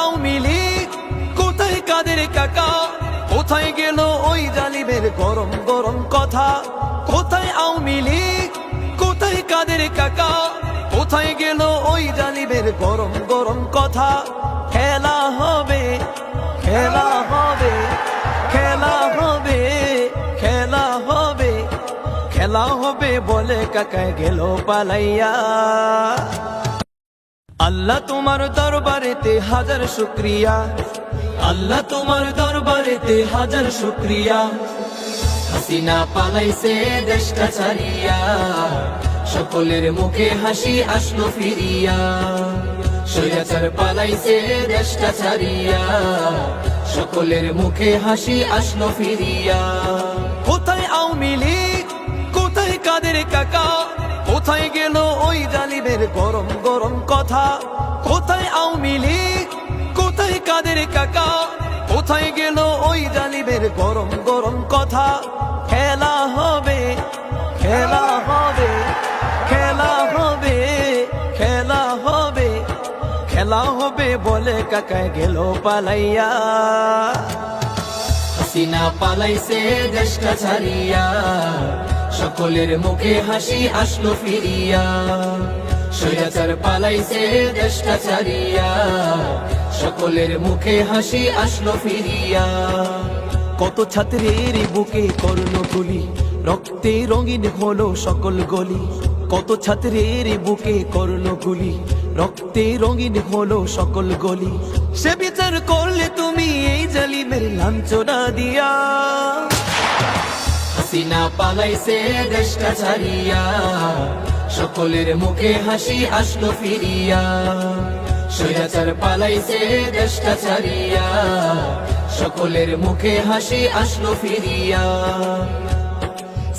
আওয়ামী লীগ, কোথায় কাদের কাকা, কোথায় গেল ওই জালিমের গরম গরম কথা? কোথায় আওয়ামী লীগ, কোথায় কাদের কাকা, কোথায় গেল ওই জালিমের গরম গরম কথা? খেলা হবে, খেলা হবে, খেলা হবে, খেলা হবে, খেলা হবে বলে কাকায় গেল পালাইয়া। আল্লাহ তোমার দরবারেতে হাজার শুকরিয়া, আল্লাহ তোমার দরবারেতে হাজার শুকরিয়া। হাসিনা পালাইছে দেশটা ছাড়িয়া, সকলের মুখে হাসি আসলো ফিরিয়া। স্বৈরাচার পালাইছে দেশটা ছাড়িয়া, সকলের মুখে হাসি আসলো ফিরিয়া। কোথায় আওয়ামী লীগ, কোথায় কাদের কাকা, কোথায় গেল ওই জালিমের গরম গরম কথা? কোথায় আওয়ামী লীগ, কোথায় কাদের কাকা, কোথায় গেল ওই জালিমের গরম গরম কথা? খেলা হবে, খেলা হবে, খেলা হবে, খেলা হবে, খেলা হবে বলে কাকায় গেল পালাইয়া। হাসিনা পালাইছে দেশটা ছাড়িয়া, সকলের মুখে হাসি আসলো ফিরিয়া। স্বৈরাচার পালাইছে দেশটা ছাড়িয়া, সকলের মুখে হাসি আসলো ফিরিয়া। কত ছাত্রের বুকে করলো গুলি, রক্তে রঙিন হলো সকল গলি। কত ছাত্রের বুকে করলো গুলি, রক্তে রঙিন হলো সকল গলি। সে বিচার করলে তুমি এই জালিমের লাঞ্ছনা দিয়া। হাসিনা পালাইছে দেশটা ছাড়িয়া, সকলের মুখে হাসি আসলো ফিরিয়া। স্বৈরাচার পালাইছে দেশটা ছাড়িয়া, সকলের মুখে হাসি আসলো ফিরিয়া।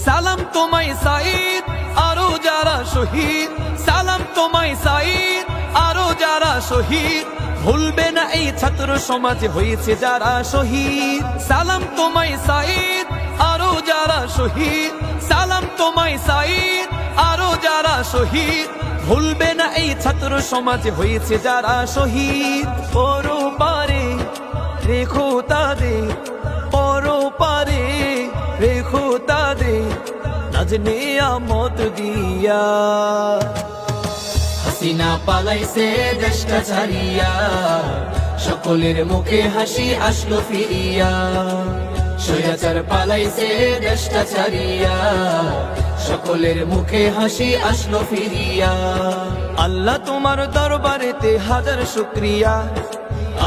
সালাম তোমায় সাঈদ, আরো যারা শহীদ, সালাম তোমায় সাঈদ, আরো যারা শহীদ। ভুলবে না এই ছাত্র সমাজে হয়েছে যারা শহীদ। সালাম তোমায় সাঈদ, আরো যারা শহীদ, সালাম তোমায় সাঈদ, আরো যারা শহীদ। ভুলবে না এই ছাত্র সমাজে হয়েছে যারা শহীদ। পরপারে রেখো তাদের, পরপারে রেখো তাদের, নাজ নিয়ামত দিয়া। হাসিনা পালাইছে দেশটা ছাড়িয়া, সকলের মুখে হাসি আসলো ফিরিয়া। স্বৈরাচার পালাইছে দেশটা ছাড়িয়া, সকলের মুখে হাসি আসলো ফিরিয়া। আল্লাহ তোমার দরবারেতে হাজার শুকরিয়া,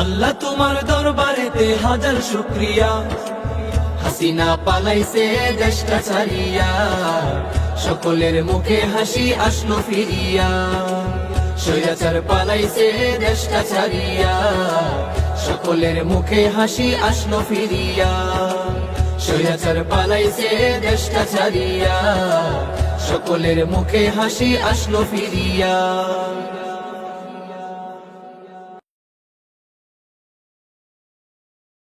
আল্লাহ তোমার দরবারেতে হাজার শুকরিয়া। হাসিনা পালাইছে দেশটা ছাড়িয়া, সকলের মুখে হাসি আসলো ফিরিয়া। স্বৈরাচার পালাইছে দেশটা ছাড়িয়া, সকলের মুখে হাসি আসলো ফিরিয়া। স্বৈরাচার পালাইছে দেশটা ছাড়িয়া, সকলের মুখে হাসি আসলো ফিরিয়া।